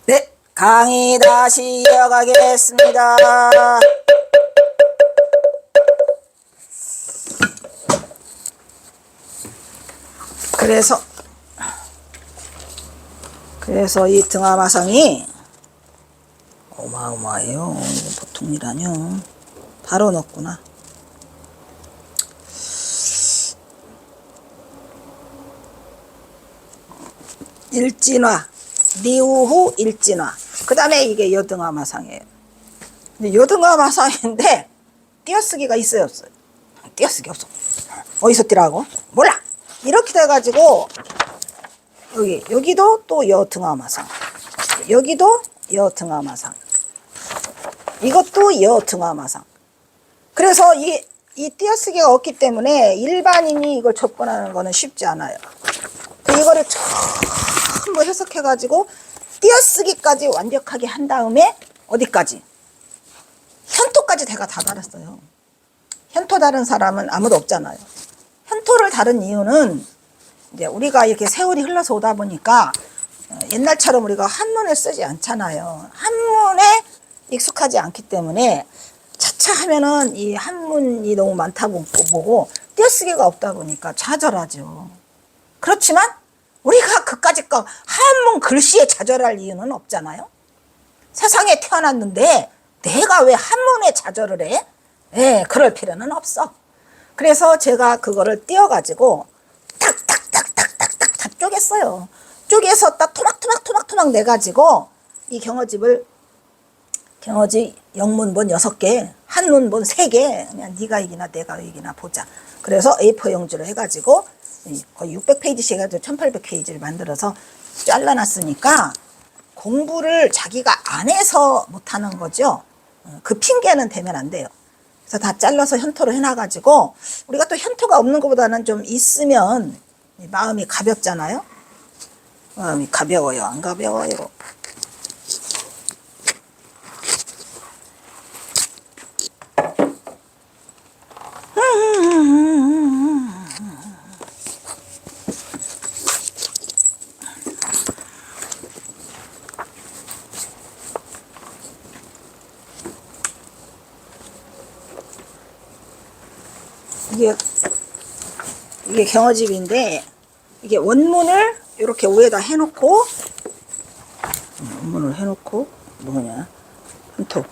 네, 강의 다시 이어가겠습니다. 그래서 이 등화마상이 어마어마해요. 이거 보통 일아니요. 바로 넣었구나. 일진화, 리우후 일진화. 그 다음에 이게 여등화마상이에요. 여등화마상인데 띄어쓰기가 있어요, 없어요? 띄어쓰기 없어. 어디서 띄라고? 몰라. 이렇게 돼가지고 여기도 또 여등화마상, 여기도 여등화마상, 이것도 여등화마상. 그래서 이 띄어쓰기가 없기 때문에 일반인이 이걸 접근하는 거는 쉽지 않아요. 이거를 전부 해석해가지고 띄어쓰기까지 완벽하게 한 다음에 어디까지? 현토까지 제가 다 달았어요. 현토 다른 사람은 아무도 없잖아요. 현토를 다른 이유는 이제 우리가 이렇게 세월이 흘러서 오다 보니까 옛날처럼 우리가 한문을 쓰지 않잖아요. 한문에 익숙하지 않기 때문에 차차 하면은 이 한문이 너무 많다고 보고 띄어쓰기가 없다 보니까 좌절하죠. 그렇지만 우리가 그까짓 한문 글씨에 좌절할 이유는 없잖아요. 세상에 태어났는데 내가 왜 한문에 좌절을 해? 그럴 필요는 없어. 그래서 제가 그거를 띄어가지고 탁탁탁탁탁탁 다 쪼갰어요. 쪼개서 딱 토막토막 내가지고 이 경어집 영문본 6개, 한문본 3개, 그냥 네가 이기나 내가 이기나 보자. 그래서 A4 용지로 해가지고 거의 600페이지씩 해가지고 1800페이지를 만들어서 잘라놨으니까 공부를 자기가 안 해서 못하는 거죠. 그 핑계는 대면 안 돼요. 그래서 다 잘라서 현토로 해놔가지고 우리가 또 현토가 없는 것보다는 좀 있으면 마음이 가볍잖아요. 마음이 가벼워요, 안 가벼워요? 이게 경어집인데 이게 원문을 이렇게 위에다 해놓고 원문을 해놓고 뭐냐 현토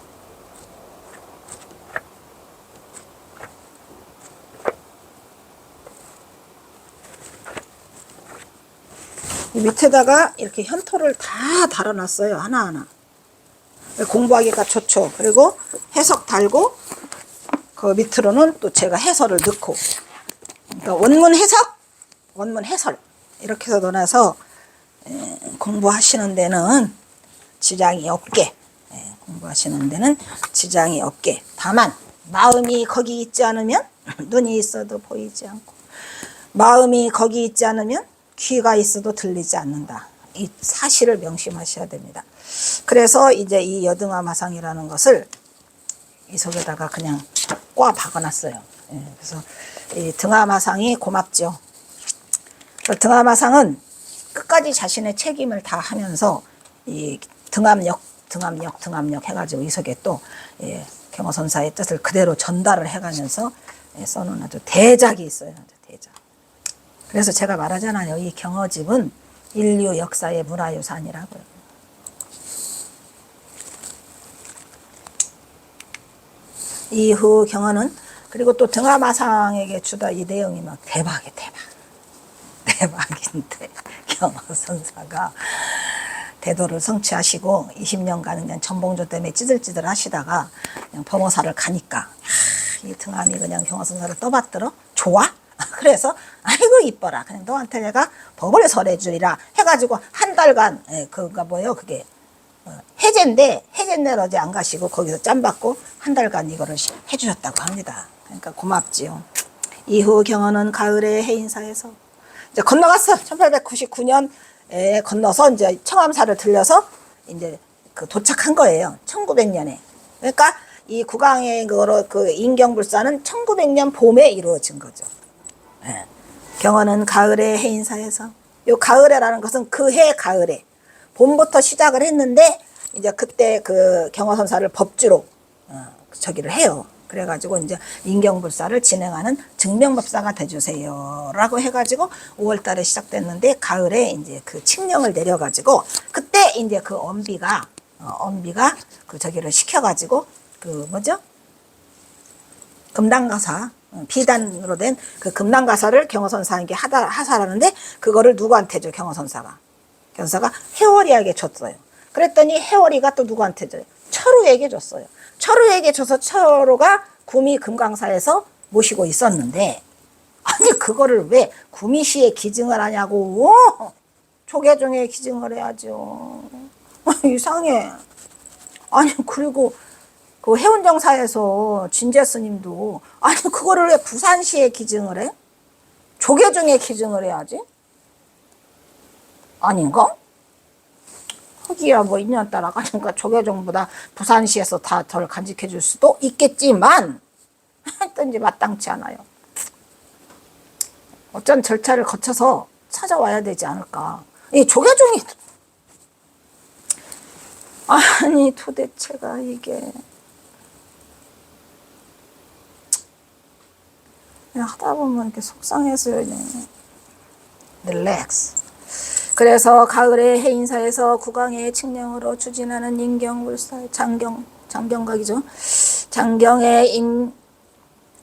이 밑에다가 이렇게 현토를 다 달아놨어요. 하나하나 공부하기가 좋죠. 그리고 해석 달고 그 밑으로는 또 제가 해설을 넣고, 그러니까 원문 해석, 원문 해설 이렇게 해서 넣어놔서 공부하시는 데는 지장이 없게, 공부하시는 데는 지장이 없게. 다만 마음이 거기 있지 않으면 눈이 있어도 보이지 않고, 마음이 거기 있지 않으면 귀가 있어도 들리지 않는다. 이 사실을 명심하셔야 됩니다. 그래서 이제 이 여등화마상이라는 것을 이 속에다가 그냥 꽉 박아놨어요. 그래서 이 등화마상이 고맙죠. 등화마상은 끝까지 자신의 책임을 다 하면서 이 등압력 해가지고 이 속에 또 경어선사의 뜻을 그대로 전달을 해가면서 써놓은 아주 대작이 있어요. 아주 대작. 그래서 제가 말하잖아요. 이 경어집은 인류 역사의 문화유산이라고요. 이후 경어는 그리고 또 등화마상에게 주다 이 내용이 막 대박인데 경어선사가 대도를 성취하시고 20년간 그냥 전봉조 때문에 찌들찌들 하시다가 그냥 범어사를 가니까 이 등함이 그냥 경어선사를 떠받들어 좋아? 그래서 아이고 이뻐라 그냥 너한테 내가 법을 설해주리라 해가지고 한 달간 그가 뭐예요 그게 해제인데 해제날 어제 안 가시고 거기서 짬받고 한 달간 이거를 해주셨다고 합니다. 그러니까 고맙지요. 이후 경어는 가을의 해인사에서 이제 건너갔어. 1899년에 건너서 이제 청암사를 들려서 이제 그 도착한 거예요. 1900년에. 그러니까 이 국왕의 그 인경불사는 1900년 봄에 이루어진 거죠. 경어는 가을의 해인사에서 요 가을에라는 것은 그 해 가을에 봄부터 시작을 했는데 이제 그때 그 경허선사를 법주로 저기를 해요. 그래가지고 이제 인경불사를 진행하는 증명법사가 돼주세요라고 해가지고 5월달에 시작됐는데 가을에 이제 그 칙령을 내려가지고 그때 이제 그 엄비가 그 저기를 시켜가지고 그 뭐죠? 금당가사 비단으로 된 그 금당가사를 경허선사에게 하사라는데 그거를 누구한테 줘? 경허선사가 해월이에게 줬어요. 그랬더니 해월이가 또 누구한테 줘요? 철우에게 줬어요. 철우에게 줘서 철우가 구미 금강사에서 모시고 있었는데 아니 그거를 왜 구미시에 기증을 하냐고. 조계종에 기증을 해야죠. 이상해. 아니 그리고 그 해운정사에서 진재 스님도 아니 그거를 왜 부산시에 기증을 해? 조계종에 기증을 해야지. 아닌가? 거기야 뭐 인연 따라가니까 조계종보다 부산시에서 다 덜 간직해 줄 수도 있겠지만 하여튼 이제 마땅치 않아요. 어쩐 절차를 거쳐서 찾아와야 되지 않을까. 이 조계종이 아니 도대체가 이게 그냥 하다 보면 이렇게 속상해서요. 릴렉스. 그래서 가을에 해인사에서 국왕의 칙령으로 추진하는 인경불사 장경각이죠. 장경의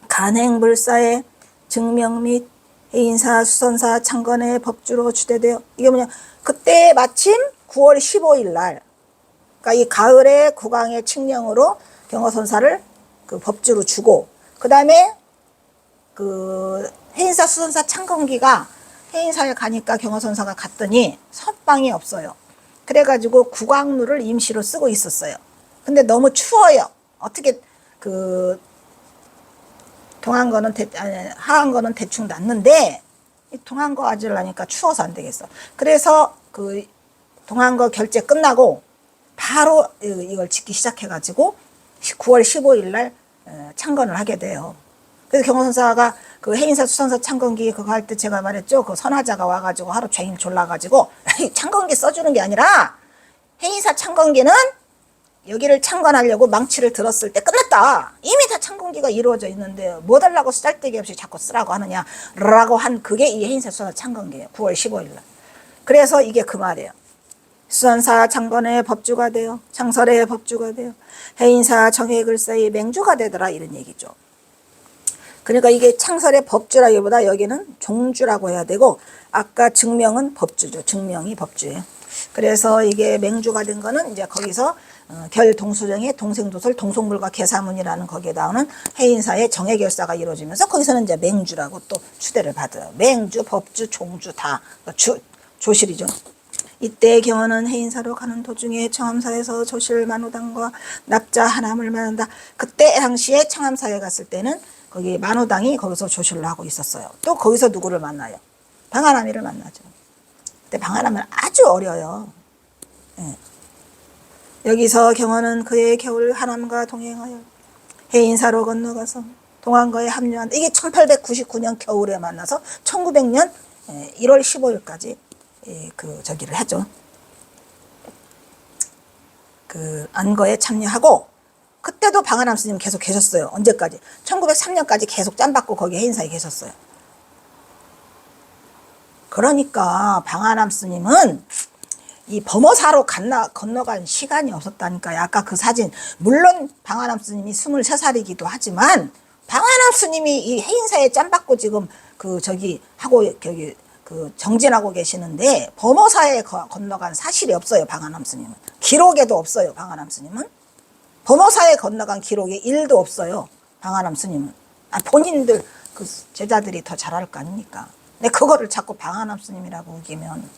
간행불사의 증명 및 해인사 수선사 창건의 법주로 추대되어 이게 뭐냐 그때 마침 9월 15일 날 그러니까 이 가을에 국왕의 칙령으로 경허선사를 그 법주로 주고 그 다음에 그 해인사 수선사 창건기가 해인사에 가니까 경허선사가 갔더니 선방이 없어요. 그래가지고 국왕루를 임시로 쓰고 있었어요. 근데 너무 추워요. 어떻게 그 동한 거는 대충 났는데 동한 거 아질라니까 추워서 안 되겠어. 그래서 그 동한 거 결제 끝나고 바로 이걸 짓기 시작해가지고 9월 15일 날 창건을 하게 돼요. 그래서 경허선사가 그 해인사 수선사 창건기 그거 할 때 제가 말했죠. 그 선화자가 와가지고 하루 종일 졸라가지고 창건기 써주는 게 아니라 해인사 창건기는 여기를 창건하려고 망치를 들었을 때 끝났다. 이미 다 창건기가 이루어져 있는데 뭐 달라고 쓰잘데기 없이 자꾸 쓰라고 하느냐라고 한 그게 이 해인사 수선사 창건기예요. 9월 15일 날. 그래서 이게 그 말이에요. 수선사 창건의 법주가 되어 창설의 법주가 되어 해인사 정해글사의 맹주가 되더라 이런 얘기죠. 그러니까 이게 창설의 법주라기보다 여기는 종주라고 해야 되고 아까 증명은 법주죠. 증명이 법주예요. 그래서 이게 맹주가 된 거는 이제 거기서 결동수령의 동생도설 동송불과 계사문이라는 거기에 나오는 해인사의 정해결사가 이루어지면서 거기서는 이제 맹주라고 또 추대를 받아요. 맹주, 법주, 종주 다 조실이죠. 이때 경호는 해인사로 가는 도중에 청암사에서 조실 만호당과 납자 하남을 만난다. 그때 당시에 청암사에 갔을 때는 거기 만호당이 거기서 조실을 하고 있었어요. 또 거기서 누구를 만나요? 방아나미를 만나죠. 근데 방아나미는 아주 어려요. 예. 여기서 경호는 그의 겨울 하남과 동행하여 해인사로 건너가서 동안거에 합류한다. 이게 1899년 겨울에 만나서 1900년 1월 15일까지 그 저기를 하죠. 그 안거에 참여하고 그때도 방아남 스님 계속 계셨어요. 언제까지? 1903년까지 계속 짬받고 거기 해인사에 계셨어요. 그러니까 방아남 스님은 이 범어사로 건너간 시간이 없었다니까요. 아까 그 사진 물론 방아남 스님이 23살이기도 하지만 방아남 스님이 이 해인사에 짬받고 지금 그 저기 하고 여기 그 정진하고 계시는데 범어사에 건너간 사실이 없어요. 방아남 스님은 기록에도 없어요. 방아남 스님은 범어사에 건너간 기록에 1도 없어요. 방아남 스님은 본인들 그 제자들이 더 잘 알 거 아닙니까? 근데 그거를 자꾸 방아남 스님이라고 우기면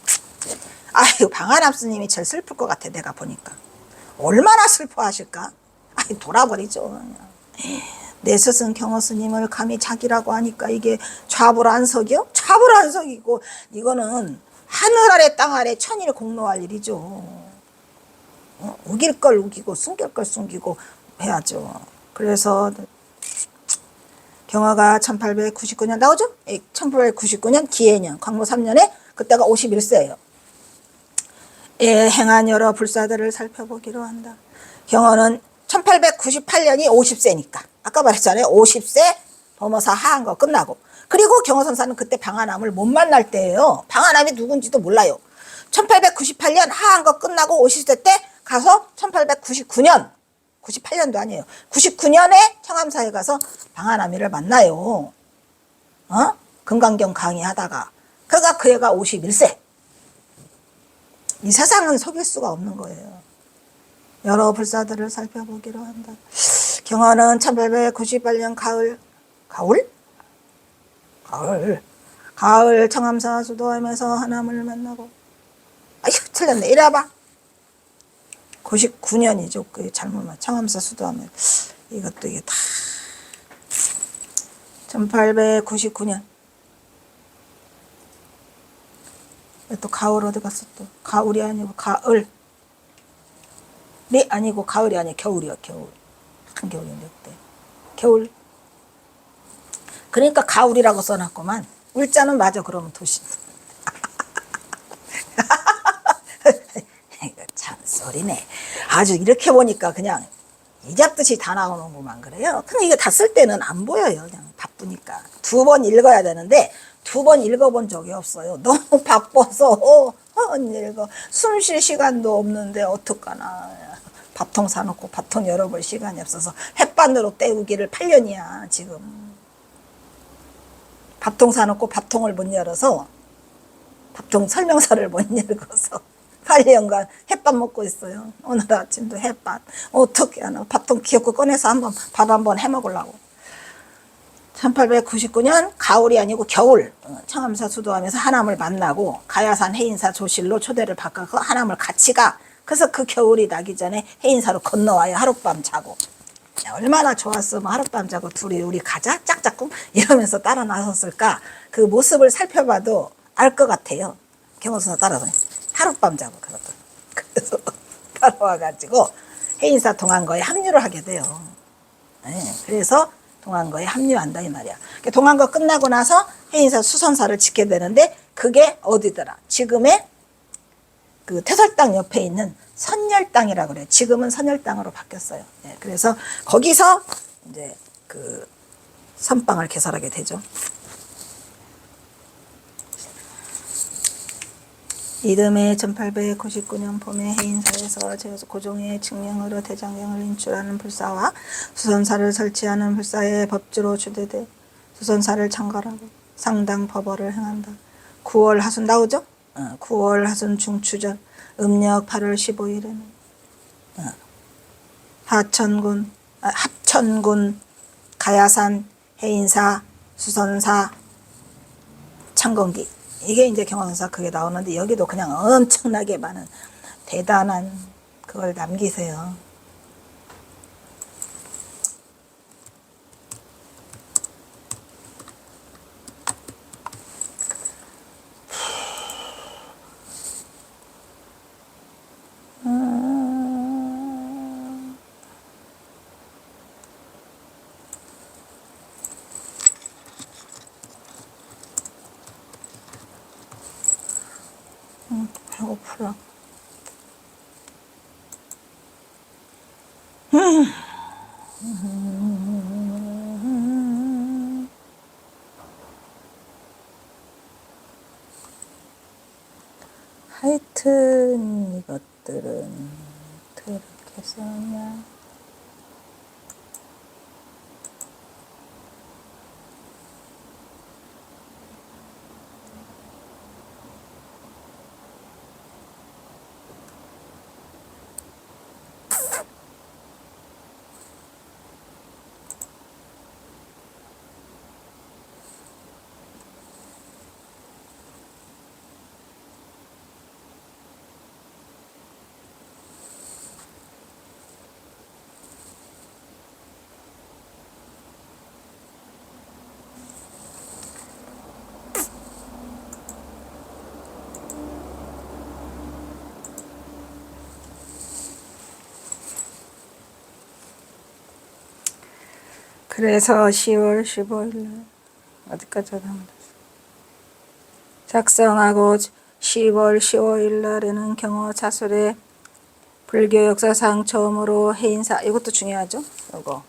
아유 방아남 스님이 제일 슬플 것 같아. 내가 보니까 얼마나 슬퍼하실까? 아이 돌아버리죠. 내 스승 경호 스님을 감히 자기라고 하니까 이게 좌불안석이요? 좌불안석이고 이거는 하늘 아래 땅 아래 천일 공로할 일이죠. 우길 걸 우기고 숨길 걸 숨기고 해야죠. 그래서 경화가 1899년 나오죠? 1899년 기해년 광로 3년에 그때가 51세예요. 예, 행한 여러 불사들을 살펴보기로 한다. 경호는 1898년이 50세니까 아까 말했잖아요. 50세 범어사 하한 거 끝나고, 그리고 경호선사는 그때 방아남을 못 만날 때예요. 방아남이 누군지도 몰라요. 1898년 하한 거 끝나고 50세 때 가서 1899년 98년도 아니에요. 99년에 청암사에 가서 방아남이를 만나요. 금강경 강의하다가. 그러니까 그 애가 51세. 이 세상은 속일 수가 없는 거예요. 여러 불사들을 살펴보기로 한다. 경화는 1898년 가을 청암사 수도하면서 하남을 만나고. 아휴, 틀렸네. 이리 와봐. 99년이죠. 그 잘못만. 청암사 수도하면. 이것도 이게 다. 1899년. 또 가을 어디 갔어 또. 가을이 아니고 가을. 네, 아니고 가을이 아니고 겨울이요. 겨울. 한겨울인데 그때. 겨울. 그러니까 가을이라고 써놨구만. 울자는 맞아. 그러면 도시. 이거 참 소리네. 아주 이렇게 보니까 그냥 이잡듯이 다 나오는구만. 그래요. 근데 이게 다 쓸 때는 안 보여요. 그냥 바쁘니까. 2번 읽어야 되는데 2번 읽어본 적이 없어요. 너무 바빠서 안 읽어. 숨 쉴 시간도 없는데 어떡하나. 밥통 사놓고 밥통 열어볼 시간이 없어서 햇반으로 때우기를 8년이야 지금. 밥통 사놓고 밥통을 못 열어서, 밥통 설명서를 못 읽어서 8년간 햇밥 먹고 있어요. 오늘 아침도 햇밥. 어떻게 하나. 밥통 귀엽고 꺼내서 밥 한번 해먹으려고. 1899년 가을이 아니고 겨울, 청암사 수도하면서 하남을 만나고 가야산 해인사 조실로 초대를 받고 하남을 같이 가. 그래서 그 겨울이 나기 전에 해인사로 건너와요. 하룻밤 자고. 얼마나 좋았으면 하룻밤 자고 둘이 우리 가자 짝짝꿍 이러면서 따라 나섰을까. 그 모습을 살펴봐도 알 것 같아요. 경호선사 따라서 하룻밤 자고 그러더니. 그래서 따라와가지고 해인사 동안거에 합류를 하게 돼요. 네, 그래서 동안거에 합류한다 이 말이야. 동안거 끝나고 나서 해인사 수선사를 짓게 되는데 그게 어디더라. 지금의 그 태설당 옆에 있는 선열당이라고 그래요. 지금은 선열당으로 바뀌었어요. 네, 그래서 거기서 이제 그 선방을 개설하게 되죠. 이듬해 1899년 봄에 해인사에서 고종의 칙령으로 대장경을 인출하는 불사와 수선사를 설치하는 불사의 법주로 주되되 수선사를 창궐하고 상당 법어를 행한다. 9월 하순 나오죠? 9월 하순 중추절 음력 8월 15일에는 합천군 가야산 해인사 수선사 창건기, 이게 이제 경황사 그게 나오는데 여기도 그냥 엄청나게 많은 대단한 그걸 남기세요. 배고프다. 하여튼 이것들은 어떻게 이렇게 써놨냐. 그래서 10월 15일 날 어디까지 하면 작성하고 10월 15일 날에는 경어자술에 불교 역사상 처음으로 해인사, 이것도 중요하죠. 이거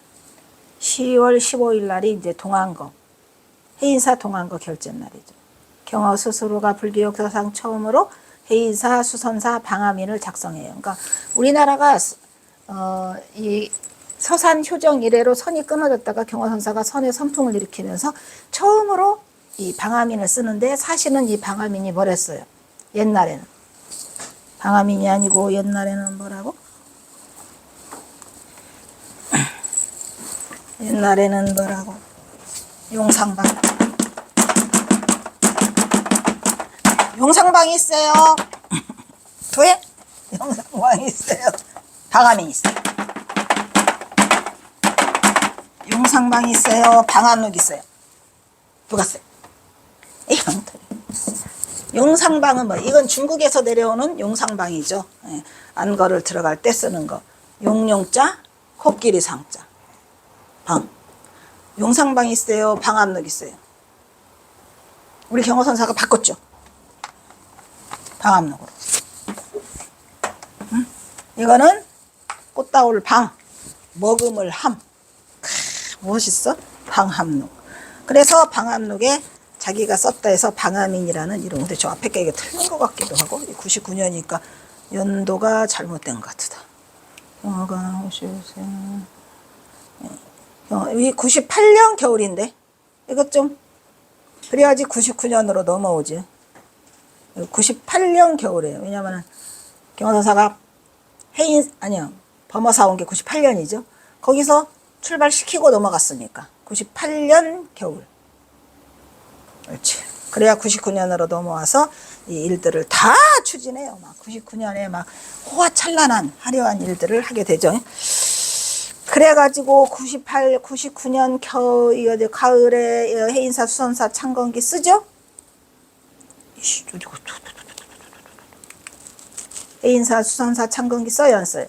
10월 15일 날이 이제 동안거, 해인사 동안거 결전 날이죠. 경어 스스로가 불교 역사상 처음으로 해인사 수선사 방화민을 작성해요. 그러니까 우리나라가 이 서산 효정 이래로 선이 끊어졌다가 경어선사가 선의 선풍을 일으키면서 처음으로 이 방화민을 쓰는데, 사실은 이 방화민이 뭐랬어요? 옛날에는 방화민이 아니고 옛날에는 뭐라고? 옛날에는 뭐라고? 용상방. 용상방이 있어요. 왜? 용상방이 있어요. 방화민이 있어요. 용상방이 있어요. 방화록 있어요. 누가 써요? 이 형들. 용상방은 뭐, 이건 중국에서 내려오는 용상방이죠. 예, 안거를 들어갈 때 쓰는 거. 용용자, 코끼리 상자. 방. 용상방이 있어요. 방압록 있어요. 우리 경어선사가 바꿨죠. 방압록으로. 응? 이거는 꽃다울 방, 먹음을 함. 멋있어? 방압록. 그래서 방압록에 자기가 썼다 해서 방화민이라는 이름. 근데 저 앞에 게 이게 틀린 것 같기도 하고, 99년이니까 연도가 잘못된 것 같다. 경어가 이 98년 겨울인데, 이것 좀 그래야지 99년으로 넘어오지. 98년 겨울이에요. 왜냐면은 경어선사가 범어사 온 게 98년이죠. 거기서 출발시키고 넘어갔으니까 98년 겨울. 그렇지. 그래야 99년으로 넘어와서 이 일들을 다 추진해요. 막 99년에 막 호화찬란한 화려한 일들을 하게 되죠. 그래가지고 99년 가을에 해인사 수선사 창건기 쓰죠. 해인사 수선사 창건기 써요, 안 써요?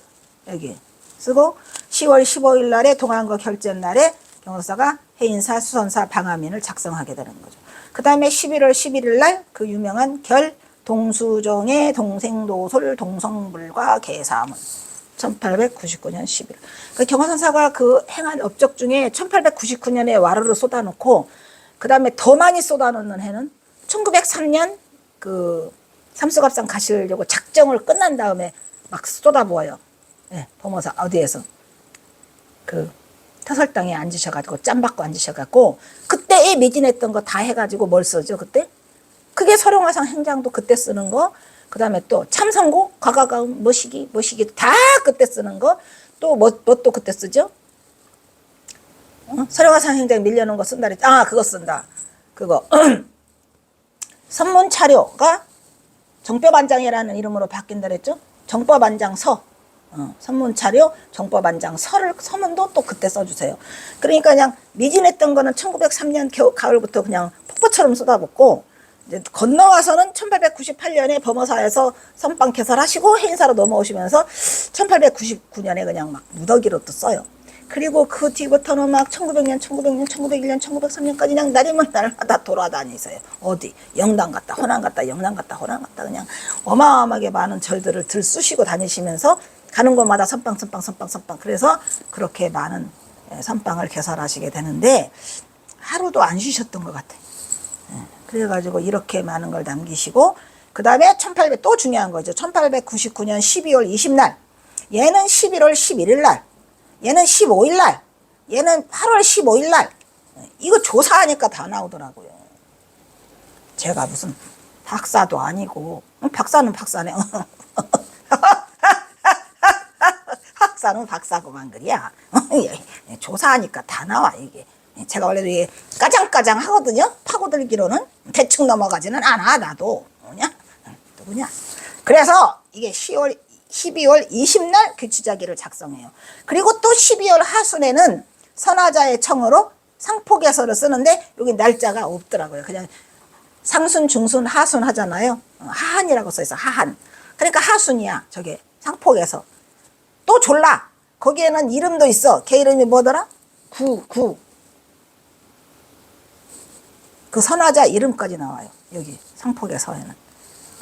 여기 쓰고 10월 15일 날에 동안거 결전 날에 경어사가 해인사 수선사 방화민을 작성하게 되는 거죠. 그 다음에 11월 11일 날 그 유명한 동수정의 동생도솔 동성불과 계사문 1899년 11월. 그 경어선사가 그 행한 업적 중에 1899년에 와르르 쏟아놓고, 그 다음에 더 많이 쏟아놓는 해는 1903년 그 삼수갑산 가시려고 작정을 끝난 다음에 막 쏟아부어요. 예, 범어사 어디에서 그 터설당에 앉으셔가지고 짬받고 앉으셔가지고 그때에 매진했던 거 다 해가지고 뭘 쓰죠 그때? 그게 서령화상 행장도 그때 쓰는 거. 그 다음에 또 참선고 과가가음 머시기 다 그때 쓰는 거. 또 또 그때 쓰죠. 서령화상 행장 밀려놓은 거 쓴다 그랬지. 그거 쓴다. 그거 선문차료가 정법안장이라는 이름으로 바뀐다 그랬죠. 정법안장서. 선문차료, 정법안장, 서문도 또 그때 써주세요. 그러니까 그냥 미진했던 거는 1903년 가을부터 그냥 폭포처럼 쏟아붓고, 이제 건너와서는 1898년에 범어사에서 선방 개설하시고 해인사로 넘어오시면서 1899년에 그냥 막 무더기로 또 써요. 그리고 그 뒤부터는 막 1900년, 1901년, 1903년까지 그냥 날이면 날마다 돌아다니세요. 어디 영당 갔다 호남 갔다 영남 갔다 호남 갔다 그냥 어마어마하게 많은 절들을 들쑤시고 다니시면서 가는 곳마다 선방. 그래서 그렇게 많은 선방을 개설하시게 되는데 하루도 안 쉬셨던 것 같아요. 그래가지고 이렇게 많은 걸 남기시고, 그 다음에 또 중요한 거죠. 1899년 12월 20날, 얘는 11월 11일 날, 얘는 15일 날, 얘는 8월 15일 날. 이거 조사하니까 다 나오더라고요. 제가 무슨 박사도 아니고, 박사는 박사네. 박사는 박사고만 그래야. 조사하니까 다 나와 이게. 제가 원래도 이게 까장까장 하거든요. 파고들기로는 대충 넘어가지는 않아 나도. 누구냐? 그래서 이게 12월 20날 규치자기를 작성해요. 그리고 또 12월 하순에는 선화자의 청으로 상포개서를 쓰는데 여기 날짜가 없더라고요. 그냥 상순, 중순, 하순 하잖아요. 하한이라고 써있어. 하한. 그러니까 하순이야. 저게 상포개서. 또 졸라. 거기에는 이름도 있어. 걔 이름이 뭐더라? 그 선화자 이름까지 나와요. 여기 상포개서에는.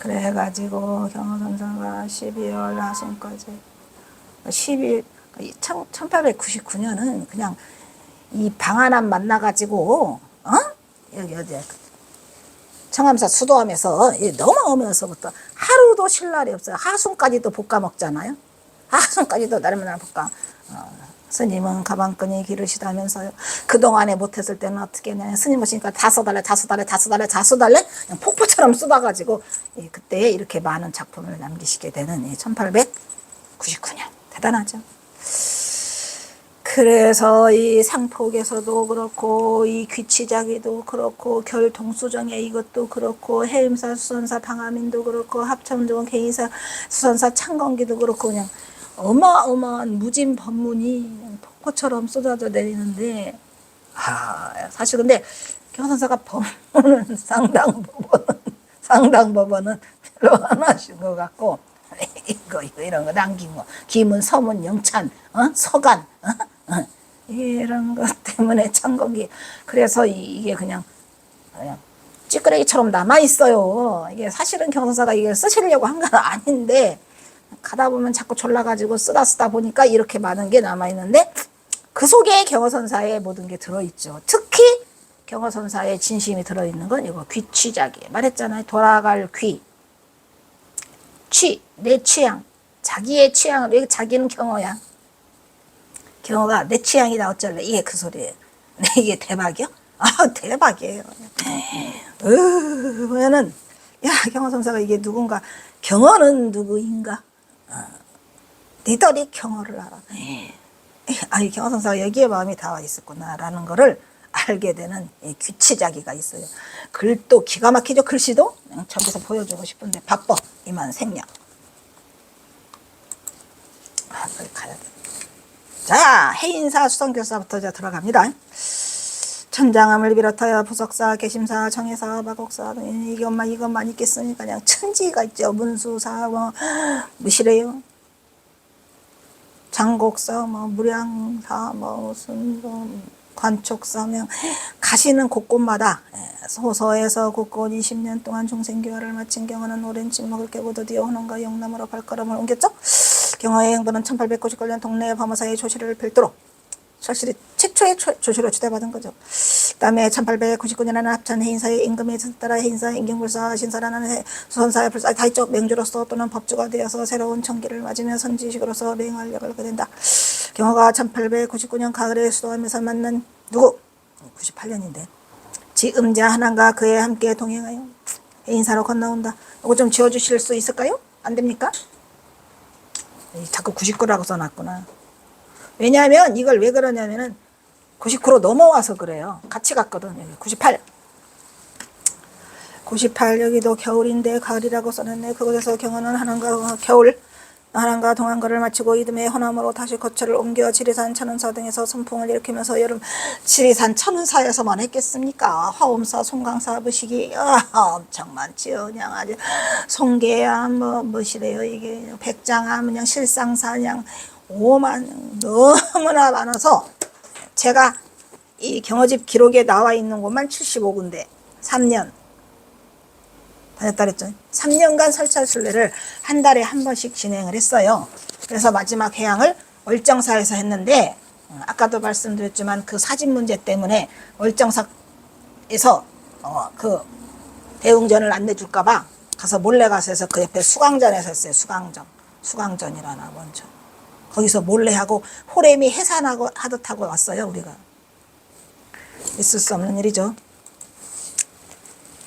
그래가지고 경호선사가 12월 하순까지 10일 1899년은 그냥 이 방한함 만나가지고 여기 어디 청암사 수도함에서 넘어오면서부터 하루도 쉴 날이 없어요. 하순까지도 볶아 먹잖아요. 하순까지도 날마다 볶아. 스님은 가방끈이 기르시다면서요. 그동안에 못했을 때는 어떻게 했냐. 스님 오시니까 다 써달래 그냥 폭포처럼 쏟아가지고 그때 이렇게 많은 작품을 남기시게 되는 1899년. 대단하죠. 그래서 이 상폭에서도 그렇고 이 귀치자기도 그렇고 결동수정에 이것도 그렇고 해임사 수선사 방화민도 그렇고 합천동 개인사 수선사 창건기도 그렇고 그냥 어마어마한 무진 법문이 폭포처럼 쏟아져 내리는데 사실 근데 경선사가 법문은 상당 법원은 별로 안 하신 것 같고 이거 이런 거 남긴 거 기문 서문 영찬 서간 이런 것 때문에 창건기 그래서 이게 그냥 찌끄레기처럼 남아 있어요. 이게 사실은 경선사가 이게 쓰시려고 한 건 아닌데 가다 보면 자꾸 졸라가지고 쓰다 보니까 이렇게 많은 게 남아있는데 그 속에 경허선사의 모든 게 들어있죠. 특히 경허선사의 진심이 들어있는 건 이거 귀취자기. 말했잖아요. 돌아갈 귀. 내 취향. 자기의 취향을, 왜 자기는 경허야. 경허가 내 취향이다 어쩔래. 이게 그 소리예요. 이게 대박이요? 대박이에요. 그러면은 경허선사가 이게 누군가, 경허는 누구인가? 니들이 경허를 알아. 경허선사가 여기에 마음이 닿아 있었구나라는 거를 알게 되는 귀치자기가 있어요. 글도 기가 막히죠. 글씨도 저기서 보여주고 싶은데 바빠 이만 생략. 빨리 가야 돼. 자, 해인사 수성교사부터 이제 들어갑니다. 천장암을 비롯하여 부석사, 개심사, 정해사, 마곡사 이것만 있겠으니까 그냥 천지가 있죠. 문수사 무시래요. 장곡사, 무량사, 무슨 관촉사, 가시는 곳곳마다 소서에서 곳곳 20년 동안 중생교화를 마친 경우는 오랜 침묵을 깨고 드디어 호남과 영남으로 발걸음을 옮겼죠. 경화의 행보는 1899년 동네 범어사의 조시를 별도로 사실이 최초의 조시로 추대받은 거죠. 그 다음에 1899년에는 합천 해인사의 임금에 따라 해인사, 임경불사, 신사라는 수선사의 불사 다이쪽 맹주로서 또는 법주가 되어서 새로운 청기를 맞으며 선지식으로서 맹활약을 하게 된다. 경호가 1899년 가을에 수도하면서 만난 누구? 98년인데 지음자 하나가 그에 함께 동행하여 해인사로 건너온다. 이거 좀 지워주실 수 있을까요? 안 됩니까? 자꾸 99라고 써놨구나. 왜냐하면 이걸 왜 그러냐면은 99로 넘어와서 그래요. 같이 갔거든. 여기 98 여기도 겨울인데 가을이라고 써놨네. 그곳에서 경호는 하남과 겨울 하남과 동안거를 마치고 이듬해 호남으로 다시 거처를 옮겨 지리산 천은사 등에서 선풍을 일으키면서 여름 지리산 천은사에서만 했겠습니까? 화엄사, 송강사, 무식이 엄청 많지요. 그냥 아주 송계야 뭐시래요 이게 백장암 그냥 실상사 그냥 5만 너무나 많아서 제가 이 경허집 기록에 나와 있는 곳만 75군데 3년 다녔다 그랬죠. 3년간 설찰순례를 한 달에 한 번씩 진행을 했어요. 그래서 마지막 해양을 월정사에서 했는데 아까도 말씀드렸지만 그 사진 문제 때문에 월정사에서 그 대웅전을 안 내줄까봐 가서 몰래 가서 해서 그 옆에 수강전에서 했어요. 수강전이라나 먼저 거기서 몰래 하고 호렘이 해산하고 하듯 하고 왔어요. 우리가 있을 수 없는 일이죠.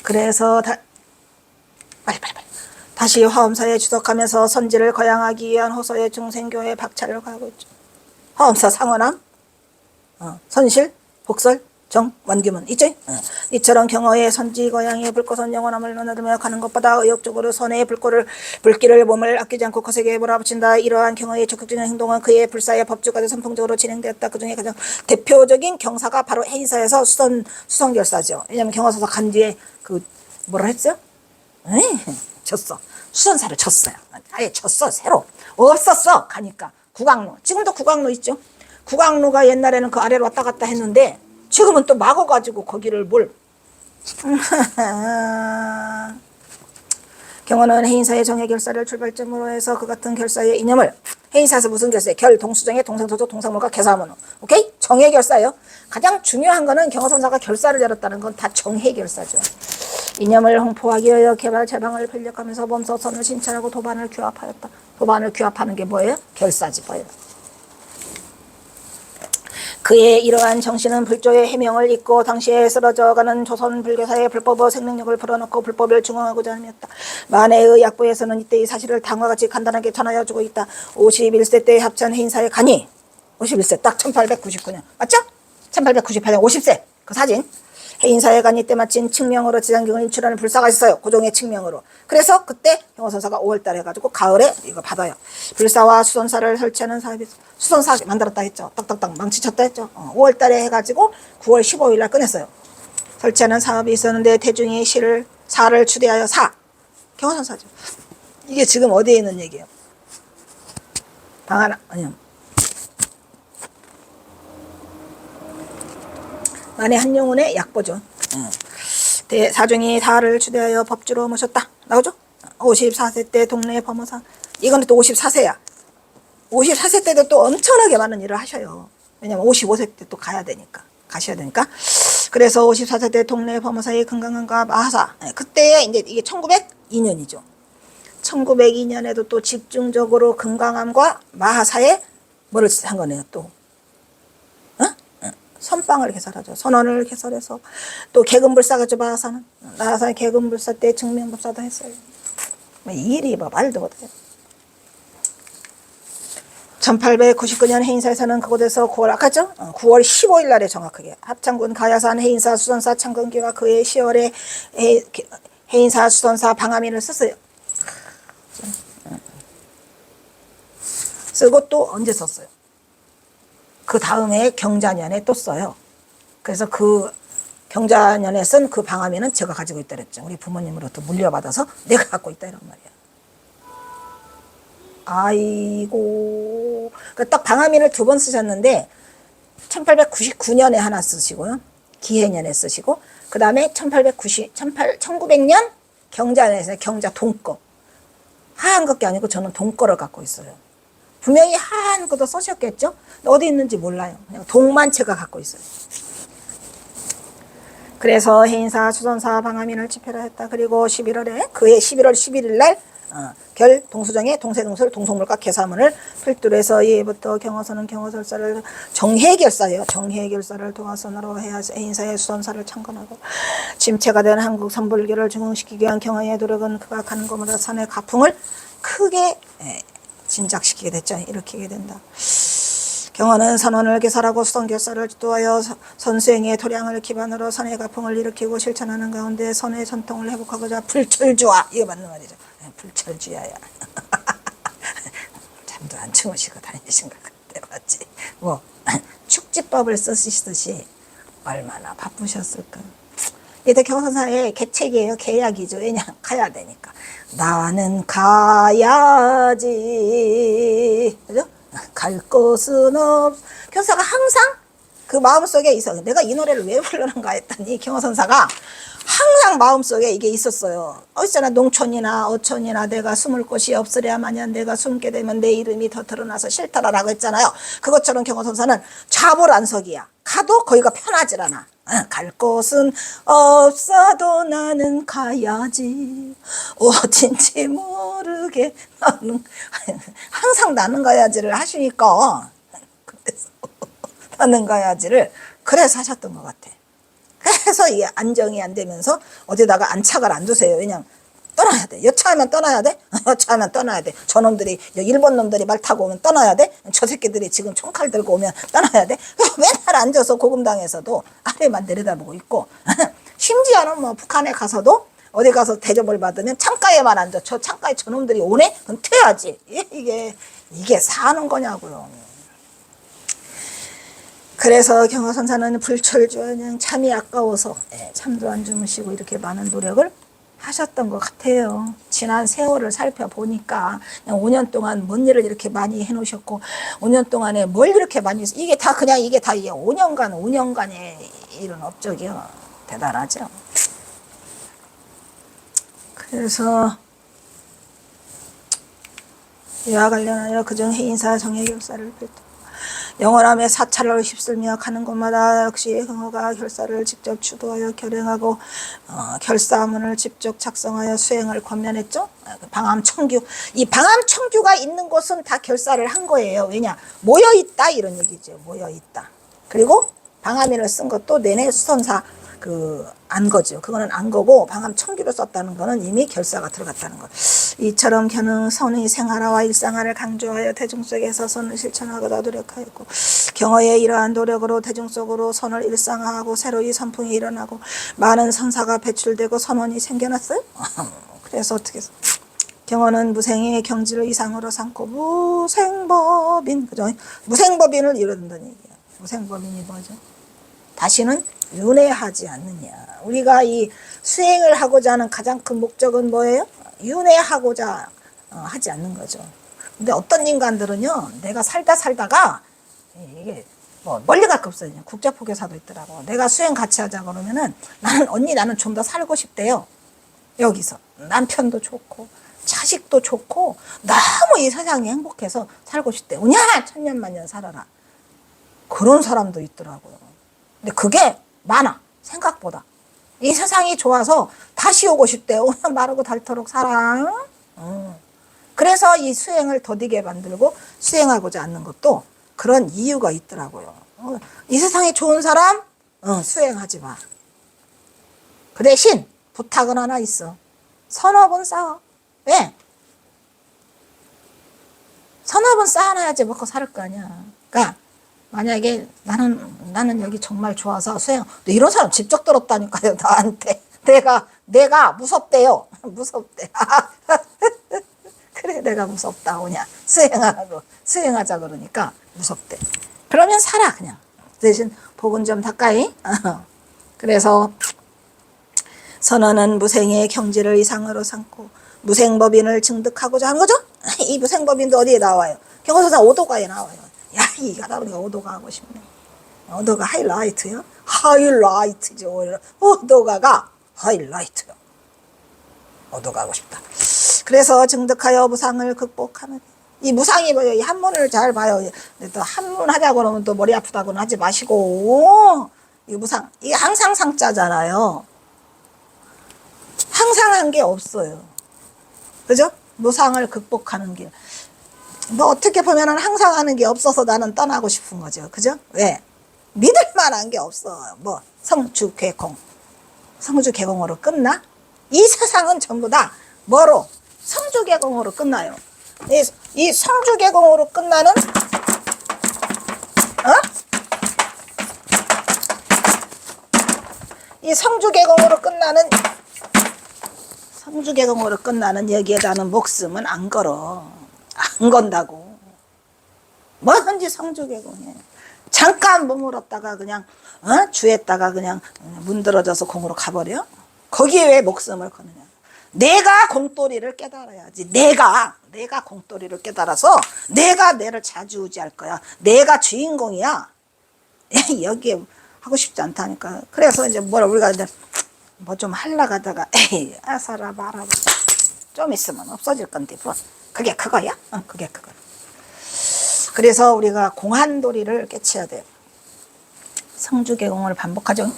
그래서 빨리 다시 화엄사에 주석하면서 선지를 거양하기 위한 호서의 중생교회 박차를 가고 있죠. 화엄사 상원함 선실 복설 정 완규문 있죠. 이처럼 경허의 선지 거양의 불꽃은 영원함을 넘나들며 가는 것보다 의욕적으로 선의 불길을 몸을 아끼지 않고 거세게 몰아붙인다. 이러한 경허의 적극적인 행동은 그의 불사의 법주까지 선풍적으로 진행되었다. 그중에 가장 대표적인 경사가 바로 해인사에서 수성결사죠. 왜냐하면 경허사서 간 뒤에 그 뭐라 했어요? 졌어. 수선사를 졌어요. 아예 졌어. 새로 없었어. 가니까 구강로 지금도 구강로 있죠. 구강로가 옛날에는 그 아래로 왔다 갔다 했는데 지금은 또 막아가지고 거기를 경호는 해인사의 정해 결사를 출발점으로 해서 그 같은 결사의 이념을 해인사에서 무슨 결사에 결, 동수정의 동생소속, 동상물과 개사문호. 오케이? 정해 결사예요. 가장 중요한 거는 경호선사가 결사를 열었다는 건 다 정해 결사죠. 이념을 홍포하기 위하여 개발 제방을 편력하면서 범서선을 신찰하고 도반을 규합하였다. 도반을 규합하는 게 뭐예요? 결사지 뭐예요. 그의 이러한 정신은 불조의 해명을 잇고 당시에 쓰러져가는 조선 불교사의 불법의 생명력을 풀어놓고 불법을 증언하고자 함이었다. 만해의 약보에서는 이때의 사실을 다음과 같이 간단하게 전하여 주고 있다. 51세 때 합천 해인사의 간이 51세 딱 1899년 맞죠? 1898년 50세 그 사진. 해인사의 간이 때 마친 칙명으로 지장경을 인출하는 불사가 있어요. 고종의 칙명으로. 그래서 그때 경호선사가 5월달에 해가지고 가을에 이거 받아요. 불사와 수선사를 설치하는 사업이 수선사 만들었다 했죠. 딱딱딱 망치쳤다 했죠. 5월달에 해가지고 9월 15일날 끝냈어요. 설치하는 사업이 있었는데 대중이 사를 추대하여 경호선사죠. 이게 지금 어디에 있는 얘기예요? 방하나 아니요. 만해 한용운의 약보죠. 사중이 사를 추대하여 법주로 모셨다. 나오죠? 54세 때 동네 범어사. 이건 또 54세야. 54세 때도 또 엄청나게 많은 일을 하셔요. 왜냐면 55세 때 또 가셔야 되니까. 그래서 54세 때 동네 범어사의 건강한과 마하사. 그때 이제 이게 1902년이죠. 1902년에도 또 집중적으로 건강함과 마하사에 뭐를 한 거네요, 또. 선빵을 개설하죠. 선원을 개설해서 또 개근불사가죠. 마하사는 개근불사 때 증명법사도 했어요. 이 일이 뭐 말도 못해요. 1899년 해인사에서는 그곳에서 9월 15일 날에 정확하게 합창군 가야산 해인사 수선사 창건기와 그해 10월에 해인사 수선사 방화민을 썼어요. 쓰고 또 언제 썼어요? 그 다음에 경자년에 또 써요. 그래서 그 경자년에 쓴 그 방화민은 제가 가지고 있다 그랬죠. 우리 부모님으로부터 물려받아서 내가 갖고 있다 이런 말이야. 아이고. 딱 방화민을 2번 쓰셨는데 1899년에 하나 쓰시고요. 기해년에 쓰시고 그 다음에 1900년 경자년에 경자 동거. 하얀 것게 아니고 저는 동거를 갖고 있어요. 분명히 하얀 것도 쓰셨겠죠? 어디 있는지 몰라요. 그냥 동만 제가 갖고 있어요. 그래서 해인사, 수선사, 방화민을 집회를 했다. 그리고 11월에 그해 11월 11일 날 결 동수정의 동세동술 동성물과 개사문을 필두로 해서 이해부터 경호선은 경호설사를 정해결사예요. 정해결사를 도화선으로 해야 해인사의 수선사를 창건하고 침체가 된 한국 선불교를 중흥시키기 위한 경호의 노력은 그가 가는 곳마다 산의 가풍을 크게 진작시키게 됐죠. 일으키게 된다. 경호는 선원을 개설하고 수선결사를 주도하여 선수행의 도량을 기반으로 선의 가풍을 일으키고 실천하는 가운데 선의 전통을 회복하고자 불철주화 이거 맞는 말이죠. 불철주야야. 잠도 안 주무시고 다니신 것 같아. 맞지? 뭐 축지법을 쓰시듯이 얼마나 바쁘셨을까. 이게 경호선사의 계책이에요. 계약이죠. 왜냐 가야 되니까. 나는 가야지. 그죠? 갈 곳은 없. 경호선사가 항상 그 마음속에 있어. 내가 이 노래를 왜 부르는가 했더니 경호선사가 항상 마음속에 이게 있었어요. 있잖아. 농촌이나 어촌이나 내가 숨을 곳이 없으랴 마냥 내가 숨게 되면 내 이름이 더 드러나서 싫더라라고 했잖아요. 그것처럼 경호선사는 좌불안석이야. 가도 거기가 편하질 않아. 갈 곳은 없어도 나는 가야지. 어딘지 모르게 나는 항상 나는 가야지를 하시니까 그래서 나는 가야지를 그래서 하셨던 것 같아. 그래서 이게 안정이 안 되면서 어디다가 안착을 안 두세요. 왜냐면 떠나야 돼. 여차하면 떠나야 돼. 여차하면 떠나야 돼. 저놈들이 일본 놈들이 말 타고 오면 떠나야 돼. 저 새끼들이 지금 총칼 들고 오면 떠나야 돼. 맨날 앉아서 고금당에서도 아래만 내려다보고 있고 심지어는 뭐 북한에 가서도 어디 가서 대접을 받으면 창가에만 앉아. 저 창가에 저놈들이 오네? 그럼 퇴야지. 이게 사는 거냐고요. 그래서 경호선사는 불철주야 그냥 잠이 아까워서 잠도 안 주무시고 이렇게 많은 노력을 하셨던 것 같아요. 지난 세월을 살펴보니까 그냥 5년 동안 뭔 일을 이렇게 많이 해놓으셨고 5년 동안에 뭘 이렇게 많이 이게 다 5년간의 일은 업적이요. 대단하죠. 그래서 이와 관련하여 그중 해인사 정예결사를 필토 영원함의 사찰을 휩쓸며 가는 곳마다 역시 흥어가 결사를 직접 주도하여 결행하고 결사문을 직접 작성하여 수행을 권면했죠. 방암청규, 이 방암청규가 있는 곳은 다 결사를 한 거예요. 왜냐? 모여있다 이런 얘기죠. 모여있다. 그리고 방암인을 쓴 것도 내내 수선사 안 거죠. 그거는 안 거고 방암청규로 썼다는 거는 이미 결사가 들어갔다는 거. 이처럼 견은 선의 생활화와 일상화를 강조하여 대중 속에서 선을 실천하고자 노력하였고 경어의 이러한 노력으로 대중 속으로 선을 일상화하고 새로이 선풍이 일어나고 많은 선사가 배출되고 선원이 생겨났어요. 그래서 어떻게 해서 경어는 무생의 경지를 이상으로 삼고 무생법인, 그죠? 무생법인을 이룬다는 얘기야. 무생법인이 뭐죠? 다시는 윤회하지 않느냐. 우리가 이 수행을 하고자 하는 가장 큰 목적은 뭐예요? 윤회하고자 하지 않는 거죠. 근데 어떤 인간들은요, 내가 살다가 이게 뭐 멀리 갈 거 없어요. 국제포교사도 있더라고. 내가 수행 같이 하자 그러면은 나는 좀 더 살고 싶대요. 여기서 남편도 좋고 자식도 좋고 너무 이 세상이 행복해서 살고 싶대. 우냐 천년만년 살아라. 그런 사람도 있더라고요. 근데 그게 많아. 생각보다. 이 세상이 좋아서 다시 오고 싶대요. 마르고 닳도록 살아. 그래서 이 수행을 더디게 만들고 수행하고자 하는 것도 그런 이유가 있더라고요. 이 세상이 좋은 사람 수행하지 마. 그 대신 부탁은 하나 있어. 선업은 쌓아. 왜? 선업은 쌓아놔야지 먹고 살 거 아니야. 그러니까 만약에 나는 여기 정말 좋아서 수행, 이런 사람 직접 들었다니까요, 나한테. 내가 무섭대요. 무섭대. 그래, 내가 무섭다, 오냐. 수행하자 그러니까 무섭대. 그러면 살아, 그냥. 대신 복은 좀 닦아이. 그래서 선언은 무생의 경지를 이상으로 삼고 무생법인을 증득하고자 하는 거죠. 이 무생법인도 어디에 나와요? 경호서상 오도가에 나와요. 야, 이가다 보니까 오도가 하고 싶네. 오도가 하이라이트요? 하이라이트죠. 오도가가 하이라이트요. 오도가 하고 싶다. 그래서 증득하여 무상을 극복하는. 이 무상이 뭐예요? 이 한문을 잘 봐요. 또 한문 하자고 그러면 또 머리 아프다고는 하지 마시고. 이 무상, 이게 항상 상자잖아요. 항상 한 게 없어요. 그죠? 무상을 극복하는 길. 뭐 어떻게 보면은 항상 하는 게 없어서 나는 떠나고 싶은 거죠. 그죠? 왜? 믿을 만한 게 없어. 뭐 성주개공. 성주개공으로 끝나? 이 세상은 전부 다 뭐로? 성주개공으로 끝나요. 이 성주개공으로 끝나는 이 성주개공으로 끝나는 여기에다는 목숨은 안 걸어. 안 건다고. 뭐든지 성주개공해. 잠깐 머물었다가 그냥 주했다가 그냥 문드러져서 공으로 가버려? 거기에 왜 목숨을 거느냐. 내가 공돌이를 깨달아야지. 내가 공돌이를 깨달아서 내가 내를 좌지우지할 거야. 내가 주인공이야. 여기에 하고 싶지 않다니까. 그래서 이제 우리가 이제 뭐 좀 하려고 하다가 에이 아사라 말아봐. 좀 있으면 없어질 건데 뭐. 그게 그거야? 그게 그거야. 그래서 우리가 공한도리를 깨쳐야 돼요. 성주개공을 반복하죠.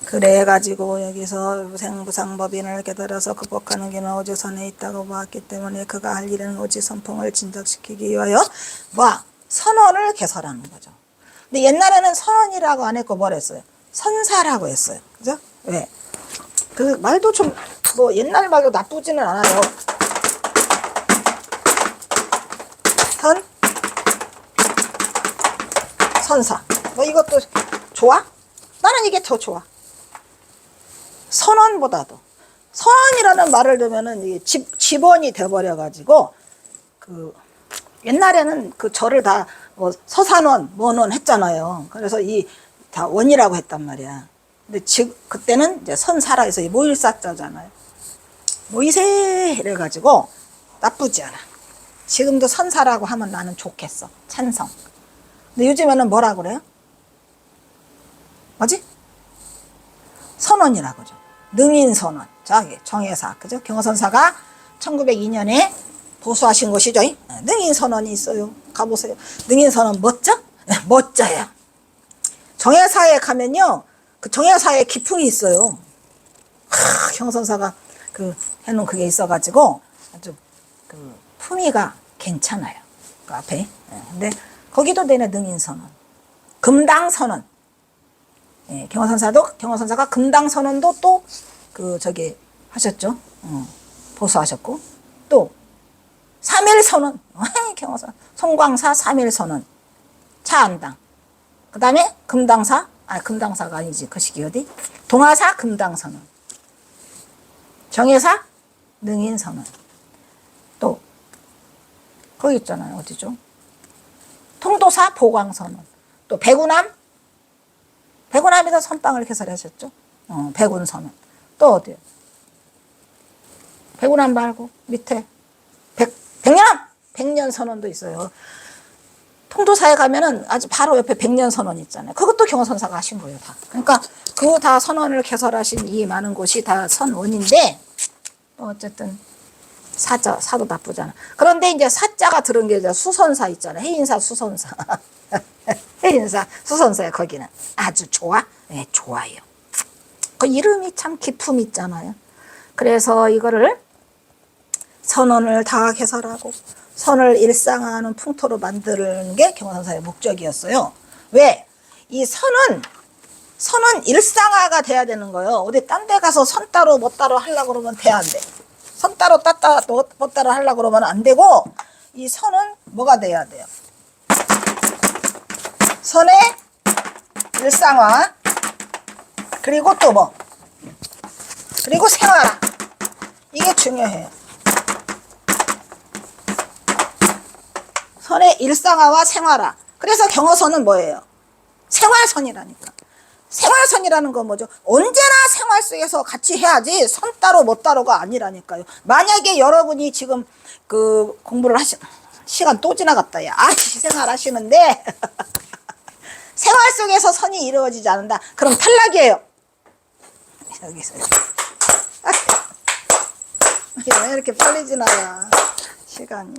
그래가지고 여기서 무생무상법인을 깨달아서 극복하는 길은 오지선에 있다고 보았기 때문에 그가 할 일은 오지선풍을 진작시키기 위하여 선언을 개설하는 거죠. 근데 옛날에는 선언이라고 안 했고 뭘 했어요? 선사라고 했어요. 그죠? 왜? 그 말도 좀 뭐 옛날 말도 나쁘지는 않아요. 선사. 뭐 이것도 좋아? 나는 이게 더 좋아. 선언보다도. 선언이라는 말을 들으면은 이게 집원이 돼버려가지고 옛날에는 그 절을 다 뭐 서산원, 뭐원 했잖아요. 그래서 이 다 원이라고 했단 말이야. 근데 그때는 이제 선사라 해서 모일사자잖아요. 모이세 이래가지고 나쁘지 않아. 지금도 선사라고 하면 나는 좋겠어. 찬성. 근데 요즘에는 뭐라 그래요? 뭐지? 선언이라고 하죠. 능인선언. 저기 정혜사. 그죠? 경호선사가 1902년에 보수하신 곳이죠. 능인선언이 있어요. 가보세요. 능인선언 멋져? 멋져요. 정해사에 가면요, 그 정해사에 기풍이 있어요. 경선사가 그 해놓은 그게 있어가지고 아주 그 품위가 괜찮아요. 그 앞에. 근데 거기도 되네. 능인선언, 금당선언. 예, 경허선사가 금당선언도 또 그 저기 하셨죠. 보수하셨고, 또 3.1선언 경허선 송광사 3.1선언 차안당. 그 다음에 금당사, 금당사가 아니지, 그 시기 어디? 동아사 금당선언, 정해사 능인선언, 또 거기 있잖아요. 어디죠? 통도사 보광선언, 또 백운함에서 선빵을 개설하셨죠. 백운선언. 또 어디요? 백운함 말고 밑에 백년선언도 있어요. 통도사에 가면은 아주 바로 옆에 백년선언 있잖아요. 그것도 경허선사가 하신 거예요, 다. 그러니까 그 다 선언을 개설하신 이 많은 곳이 다 선원인데, 어쨌든 사도 나쁘잖아. 그런데 이제 사자가 들은 게 이제 수선사 있잖아요. 해인사 수선사. 해인사 수선사에 거기는 아주 좋아? 네, 좋아요. 그 이름이 참 기품 있잖아요. 그래서 이거를 선언을 다 개설하고 선을 일상화하는 풍토로 만드는 게 경허선사의 목적이었어요. 왜? 이 선은 일상화가 돼야 되는 거예요. 어디 딴 데 가서 선 따로 뭐 따로 하려고 그러면 돼, 안 돼. 선 따로 뭐 따로 하려고 그러면 안 되고, 이 선은 뭐가 돼야 돼요? 선의 일상화, 그리고 또 뭐? 그리고 생활화. 이게 중요해요. 선의 일상화와 생활화. 그래서 경허선은 뭐예요? 생활선이라니까. 생활선이라는 건 뭐죠? 언제나 생활 속에서 같이 해야지 선 따로 뭐 따로가 아니라니까요. 만약에 여러분이 지금 그 공부를 시간 또 지나갔다. 야, 생활 하시는데 생활 속에서 선이 이루어지지 않는다. 그럼 탈락이에요. 여기서 왜 이렇게 빨리 지나가 시간이.